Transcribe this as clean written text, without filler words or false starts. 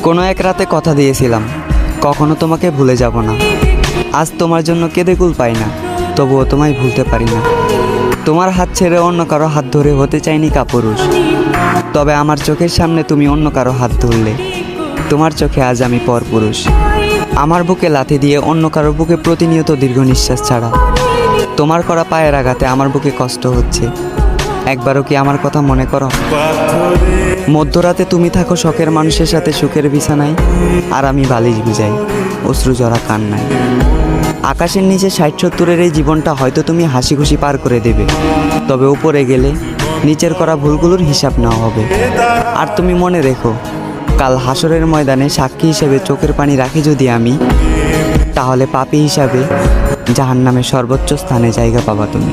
কোনো এক রাতে কথা দিয়েছিলাম কখনো তোমাকে ভুলে যাব না। আজ তোমার জন্য কেঁদে কুল পাই না, তবুও তোমায় ভুলতে পারি না। তোমার হাত ছেড়ে অন্য কারো হাত ধরে হতে চাইনি কাপুরুষ, তবে আমার চোখের সামনে তুমি অন্য কারো হাত ধরলে। তোমার চোখে আজ আমি পরপুরুষ। আমার বুকে লাথি দিয়ে অন্য কারো বুকে প্রতিনিয়ত দীর্ঘ নিঃশ্বাস ছাড়া। তোমার করা পায়ের আঘাতে আমার বুকে কষ্ট হচ্ছে। একবারও কি আমার কথা মনে করো? মধ্যরাতে তুমি থাকো শখের মানুষের সাথে সুখের বিছানায়, আর আমি বালিশ গুজাই অশ্রু জরা কান্নায়। আকাশের নিচে ৬০-৭০-এর এই জীবনটা হয়তো তুমি হাসি খুশি পার করে দেবে, তবে উপরে গেলে নিচের করা ভুলগুলোর হিসাব নেওয়া হবে। আর তুমি মনে রেখো, কাল হাসরের ময়দানে সাক্ষী হিসেবে চোখের পানি রাখি যদি আমি, তাহলে পাপী হিসাবে জাহান্নামের সর্বোচ্চ স্থানে জায়গা পাবা তুমি।